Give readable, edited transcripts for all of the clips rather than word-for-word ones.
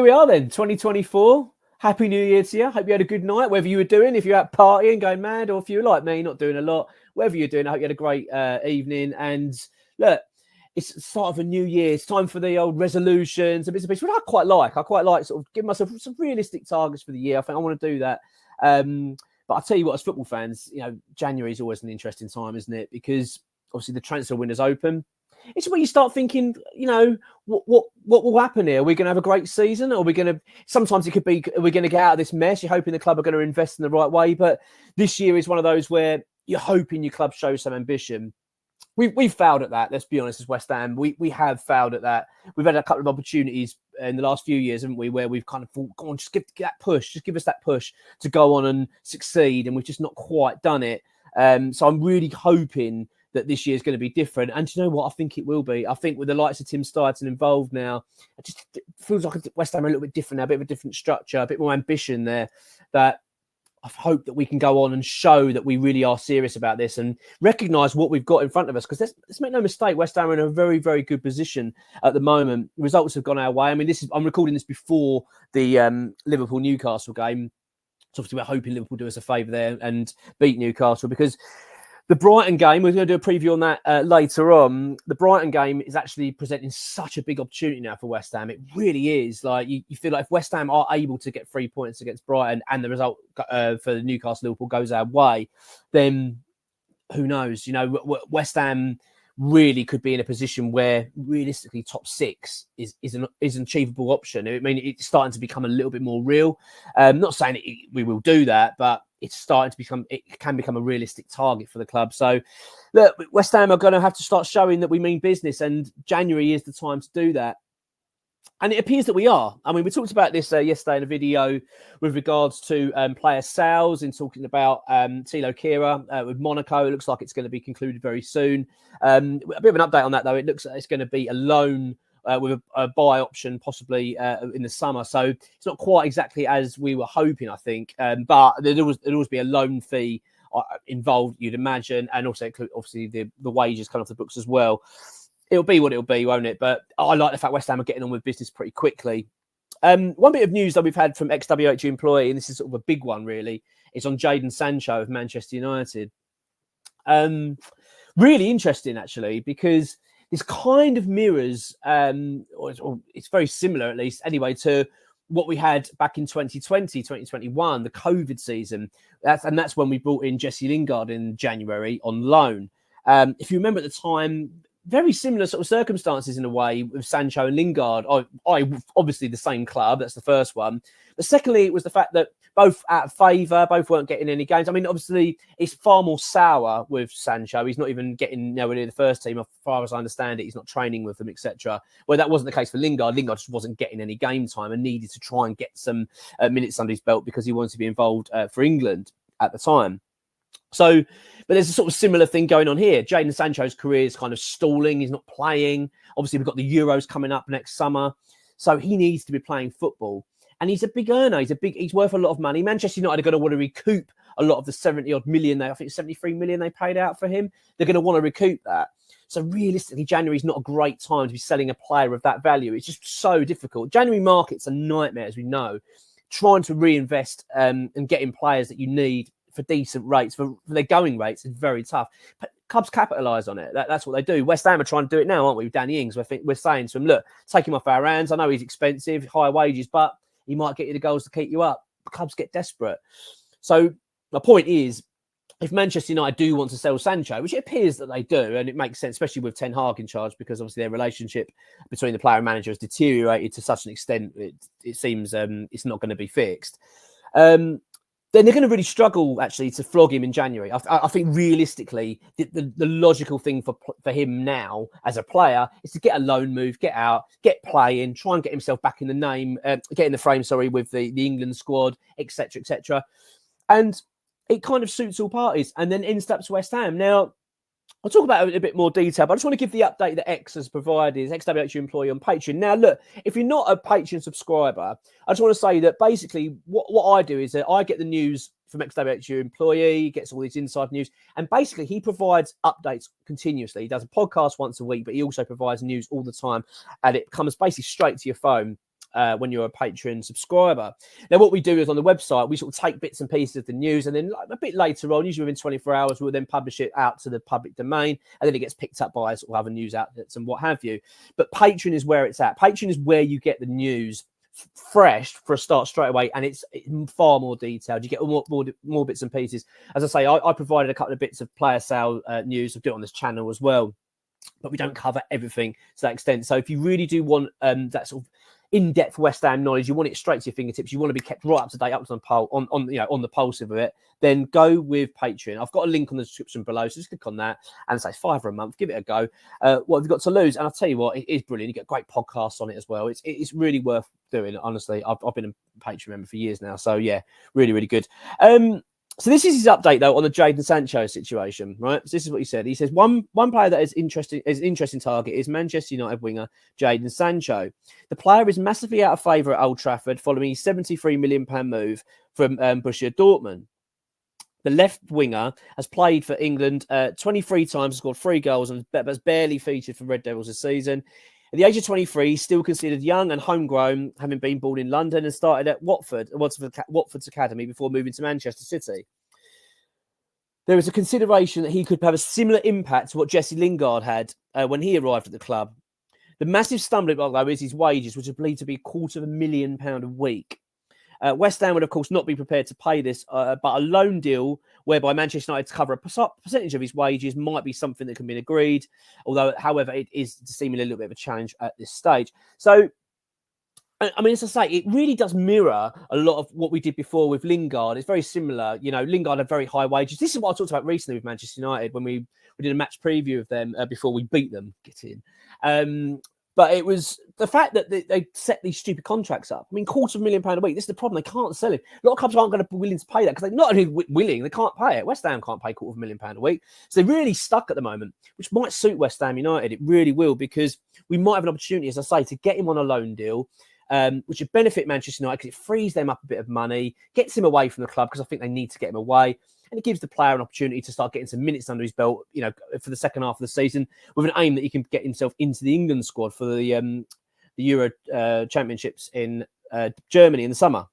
here we are then, 2024. Happy New Year to you. Hope you had a good night, whatever you were doing. If you're out partying, going mad, or if you're like me, not doing a lot, whatever you're doing, I hope you had a great evening. And look, it's the start of a new year. It's time for the old resolutions, a bit of which I quite like. I quite like sort of giving myself some realistic targets for the year. I think I want to do that. But I'll tell you what, as football fans, January is always an interesting time, isn't it? Because obviously the transfer window's open. It's where you start thinking, what will happen here? Are we going to have a great season? Or are we going to, sometimes it could be, are we going to get out of this mess? You're hoping the club are going to invest in the right way. But this year is one of those where you're hoping your club shows some ambition. We've failed at that. Let's be honest, as West Ham, we have failed at that. We've had a couple of opportunities in the last few years, haven't we, where we've kind of thought, go on, just give us that push to go on and succeed. And we've just not quite done it. So I'm really hoping that this year is going to be different. And do you know what? I think it will be. I think with the likes of Tim Steidten involved now, it just feels like West Ham are a little bit different now, a bit of a different structure, a bit more ambition there, that I hope that we can go on and show that we really are serious about this and recognise what we've got in front of us. Because let's make no mistake, West Ham are in a very, very good position at the moment. Results have gone our way. I mean, I'm recording this before the Liverpool-Newcastle game. So obviously we're hoping Liverpool do us a favour there and beat Newcastle, because the Brighton game, we're going to do a preview on that later on. The Brighton game is actually presenting such a big opportunity now for West Ham. It really is. Like you feel like if West Ham are able to get 3 points against Brighton and the result for the Newcastle-Liverpool goes our way, then who knows? West Ham really could be in a position where realistically top six is an achievable option. I mean, it's starting to become a little bit more real. Not saying we will do that, but it's starting to can become a realistic target for the club. So look, West Ham are going to have to start showing that we mean business, and January is the time to do that. And it appears that we are. I mean, we talked about this yesterday in a video with regards to player sales and talking about Thilo Kehrer with Monaco. It looks like it's going to be concluded very soon. A bit of an update on that, though. It looks like it's going to be a loan with a buy option possibly in the summer. So it's not quite exactly as we were hoping, I think. But there'd always be a loan fee involved, you'd imagine, and also include, obviously, the wages come off the books as well. It'll be what it'll be, won't it? But I like the fact West Ham are getting on with business pretty quickly. One bit of news that we've had from ex-WHU employee, and this is sort of a big one, really, is on Jadon Sancho of Manchester United. Really interesting, actually, because this kind of mirrors, or it's very similar, at least, anyway, to what we had back in 2020, 2021, the COVID season. That's when we brought in Jesse Lingard in January on loan. If you remember at the time, very similar sort of circumstances in a way with Sancho and Lingard. I obviously the same club. That's the first one. But secondly, it was the fact that both out of favour, both weren't getting any games. I mean, obviously, it's far more sour with Sancho. He's not even getting nowhere near the first team. As far as I understand it, he's not training with them, etc. Well, that wasn't the case for Lingard. Lingard just wasn't getting any game time and needed to try and get some minutes under his belt because he wanted to be involved for England at the time. So, but there's a sort of similar thing going on here. Jadon Sancho's career is kind of stalling. He's not playing. Obviously, we've got the Euros coming up next summer. So he needs to be playing football. And he's a big earner. He's worth a lot of money. Manchester United are going to want to recoup a lot of the 70-odd million. I think 73 million they paid out for him. They're going to want to recoup that. So realistically, January is not a great time to be selling a player of that value. It's just so difficult. January market's a nightmare, as we know. Trying to reinvest and getting players that you need for decent rates, for their going rates, is very tough. But clubs capitalise on it. That's what they do. West Ham are trying to do it now, aren't we, with Danny Ings? We're saying to him, look, take him off our hands. I know he's expensive, high wages, but he might get you the goals to keep you up. Clubs get desperate. So my point is, if Manchester United do want to sell Sancho, which it appears that they do, and it makes sense, especially with Ten Hag in charge, because obviously their relationship between the player and manager has deteriorated to such an extent, it seems it's not going to be fixed. Then they're going to really struggle, actually, to flog him in January. I think realistically, the logical thing for him now as a player is to get a loan move, get out, get playing, try and get himself back in the name, get in the frame, with the England squad, etc., etc. And it kind of suits all parties, and then ends up to West Ham. Now, I'll talk about it in a bit more detail, but I just want to give the update that X has provided, ex-WHU employee on Patreon. Now, look, if you're not a Patreon subscriber, I just want to say that basically what I do is that I get the news from ex-WHU employee, gets all these inside news, and basically he provides updates continuously. He does a podcast once a week, but he also provides news all the time, and it comes basically straight to your phone. when you're a Patreon subscriber. Now, what we do is on the website, we sort of take bits and pieces of the news, and then a bit later on, usually within 24 hours, we'll then publish it out to the public domain, and then it gets picked up by sort of other news outlets and what have you. But Patreon is where it's at. Patreon is where you get the news fresh for a start straight away, and it's far more detailed. You get more bits and pieces. As I say, I provided a couple of bits of player sale news. I'll do it on this channel as well, but we don't cover everything to that extent. So if you really do want that sort of in-depth West Ham knowledge, you want it straight to your fingertips, you want to be kept right up to date, up to the pulse, on the pulse of it, then go with Patreon. I've got a link on the description below, so just click on that and say £5 a month, give it a go. What have you got to lose? And I'll tell you what, it is brilliant. You get great podcasts on it as well. It's really worth doing, honestly. I've been a Patreon member for years now, so yeah, really, really good. So this is his update, though, on the Jadon Sancho situation, right? So this is what he said. He says, one player that is an interesting target is Manchester United winger Jadon Sancho. The player is massively out of favour at Old Trafford following his £73 million move from Borussia Dortmund. The left winger has played for England 23 times, scored 3 goals, and has barely featured for Red Devils this season. At the age of 23, he's still considered young and homegrown, having been born in London and started at Watford's academy before moving to Manchester City. There is a consideration that he could have a similar impact to what Jesse Lingard had when he arrived at the club. The massive stumbling block, though, is his wages, which are believed to be £250,000 a week. West Ham would, of course, not be prepared to pay this, but a loan deal whereby Manchester United to cover a percentage of his wages might be something that can be agreed, although, however, it is seemingly a little bit of a challenge at this stage. So, I mean, as I say, it really does mirror a lot of what we did before with Lingard. It's very similar. You know, Lingard had very high wages. This is what I talked about recently with Manchester United when we did a match preview of them before we beat them. Get in. But it was the fact that they set these stupid contracts up. I mean, £250,000 a week. This is the problem. They can't sell it. A lot of clubs aren't going to be willing to pay that because they're not only willing, they can't pay it. West Ham can't pay £250,000 a week. So they're really stuck at the moment, which might suit West Ham United. It really will, because we might have an opportunity, as I say, to get him on a loan deal, which would benefit Manchester United because it frees them up a bit of money, gets him away from the club because I think they need to get him away. And it gives the player an opportunity to start getting some minutes under his belt, you know, for the second half of the season, with an aim that he can get himself into the England squad for the Euro Championships in Germany in the summer.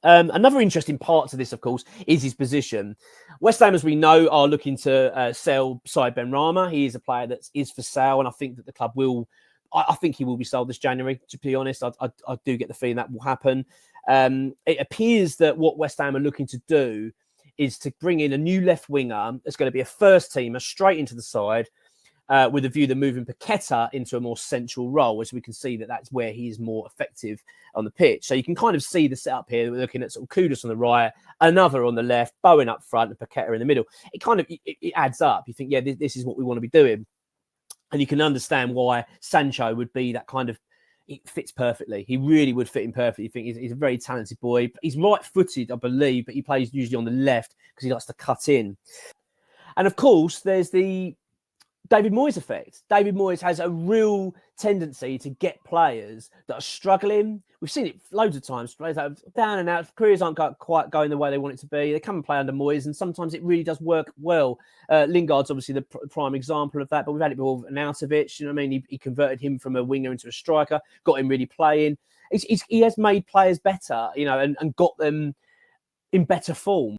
Another interesting part to this, of course, is his position. West Ham, as we know, are looking to sell Said Benrahma. He is a player that is for sale, and I think that the club will. I think he will be sold this January. To be honest, I do get the feeling that will happen. It appears that what West Ham are looking to do is to bring in a new left winger that's going to be a first teamer straight into the side, with a view to moving Paqueta into a more central role, as we can see that that's where he's more effective on the pitch. So you can kind of see the setup here. We're looking at sort of Kudus on the right, another on the left, Bowen up front, and Paqueta in the middle. It kind of it adds up. You think, yeah, this is what we want to be doing. And you can understand why Sancho would be that kind of, it fits perfectly. He really would fit in perfectly. You think he's a very talented boy. He's right-footed, I believe, but he plays usually on the left because he likes to cut in. And of course, there's the David Moyes effect. David Moyes has a real tendency to get players that are struggling. We've seen it loads of times. Players that are down and out, careers aren't quite going the way they want it to be. They come and play under Moyes, and sometimes it really does work well. Lingard's obviously the prime example of that, but we've had it before with Arnautovic. You know what I mean? He converted him from a winger into a striker, got him really playing. He has made players better, you know, and got them in better form.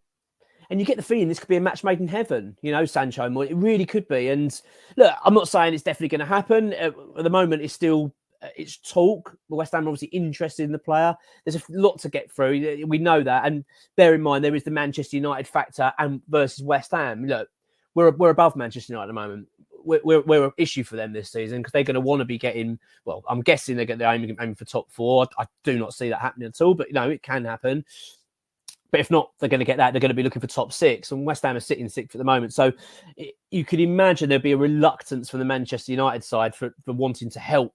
And you get the feeling this could be a match made in heaven, you know, Sancho and Moyes. It really could be. And look, I'm not saying it's definitely going to happen. At the moment, it's still it's talk. West Ham are obviously interested in the player. There's a lot to get through. We know that. And bear in mind, there is the Manchester United factor and versus West Ham. Look, we're above Manchester United at the moment. We're an issue for them this season because they're going to want to be getting, well, I'm guessing they're aiming for top 4. I do not see that happening at all, but, you know, it can happen. But if not, they're going to get that. They're going to be looking for top 6. And West Ham are sitting 6th at the moment. So you could imagine there'd be a reluctance from the Manchester United side for wanting to help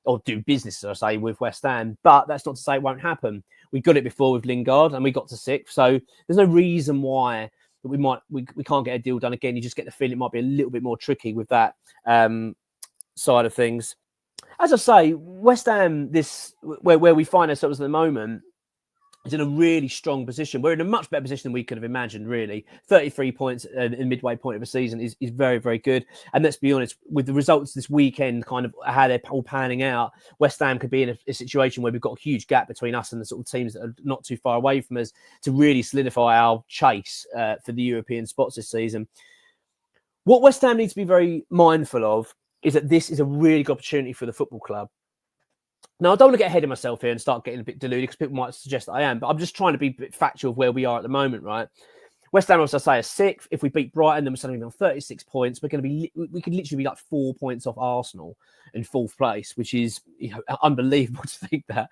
or do business, I say, with West Ham. But that's not to say it won't happen. We got it before with Lingard and we got to 6th. So there's no reason why we can't get a deal done again. You just get the feeling it might be a little bit more tricky with that side of things. As I say, West Ham, where we find ourselves at the moment, is in a really strong position. We're in a much better position than we could have imagined, really. 33 points in midway point of a season is very, very good. And let's be honest, with the results this weekend, kind of how they're all panning out, West Ham could be in a situation where we've got a huge gap between us and the sort of teams that are not too far away from us to really solidify our chase for the European spots this season. What West Ham needs to be very mindful of is that this is a really good opportunity for the football club. Now, I don't want to get ahead of myself here and start getting a bit deluded because people might suggest that I am, but I'm just trying to be a bit factual of where we are at the moment, right? West Ham, as I say, are sixth. If we beat Brighton, then we're suddenly on 36 points. We could literally be like 4 points off Arsenal in fourth place, which is unbelievable to think that.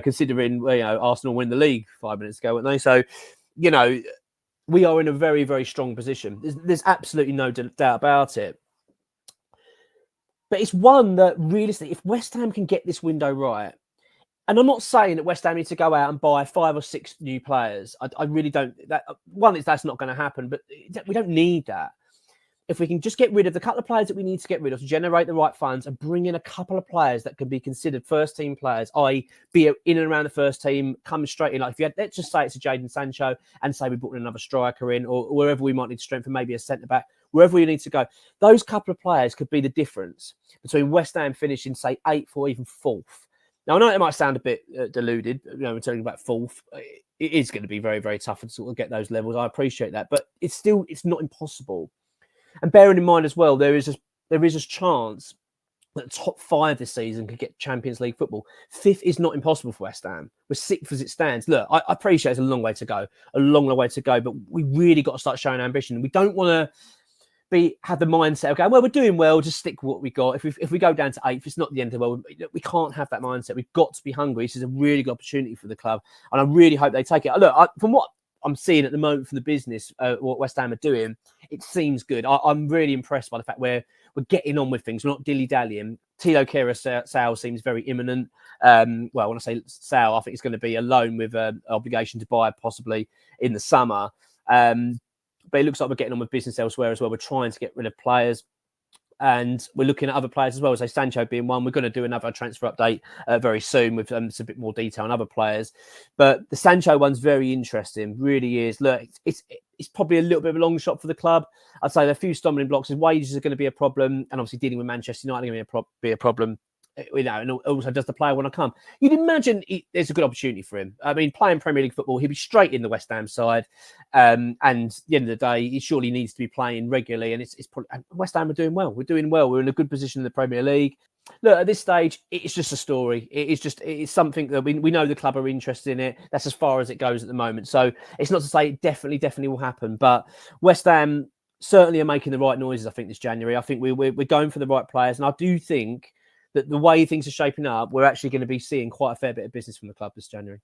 Considering Arsenal win the league 5 minutes ago, weren't they? So, we are in a very, very strong position. There's absolutely no doubt about it. But it's one that realistically, if West Ham can get this window right, and I'm not saying that West Ham needs to go out and buy 5 or 6 new players. I really don't. That's not going to happen, but we don't need that. If we can just get rid of the couple of players that we need to get rid of to generate the right funds and bring in a couple of players that can be considered first team players, i.e. be in and around the first team, coming straight in. Like if you had, let's just say it's a Jadon Sancho and say we brought in another striker in or wherever we might need to strengthen, maybe a centre back, wherever we need to go. Those couple of players could be the difference between West Ham finishing, say, 8th or even 4th. Now, I know it might sound a bit deluded, we're talking about 4th. It is going to be very, very tough to sort of get those levels. I appreciate that, but it's not impossible. And bearing in mind as well, there is a chance that the top 5 this season could get Champions League football. 5th is not impossible for West Ham. We're 6th as it stands. Look, I appreciate it's a long way to go, but we really got to start showing ambition. We don't want to have the mindset of going, well, we're doing well, just stick with what we got. If we go down to 8th, it's not the end of the world. We can't have that mindset. We've got to be hungry. This is a really good opportunity for the club, and I really hope they take it. Look, from what I'm seeing at the moment from the business, what West Ham are doing, it seems good. I'm really impressed by the fact we're getting on with things. We're not dilly-dallying. Tilo Kehra's sale seems very imminent. When I say sale, I think it's going to be a loan with an obligation to buy possibly in the summer. But it looks like we're getting on with business elsewhere as well. We're trying to get rid of players. And we're looking at other players as well. So Sancho being one. We're going to do another transfer update very soon with some bit more detail on other players. But the Sancho one's very interesting. Really is. Look, it's probably a little bit of a long shot for the club. I'd say there are a few stumbling blocks. His wages are going to be a problem. And obviously dealing with Manchester United are going to be a problem. And also does the player want to come? You'd imagine there's a good opportunity for him. I mean, playing Premier League football, he'll be straight in the West Ham side. And at the end of the day, he surely needs to be playing regularly. And it's probably, West Ham are doing well. We're doing well. We're in a good position in the Premier League. Look, at this stage, it's just a story. It's something that we know the club are interested in it. That's as far as it goes at the moment. So it's not to say it definitely will happen. But West Ham certainly are making the right noises, I think, this January. I think we're going for the right players. And I do think that the way things are shaping up, we're actually going to be seeing quite a fair bit of business from the club this January.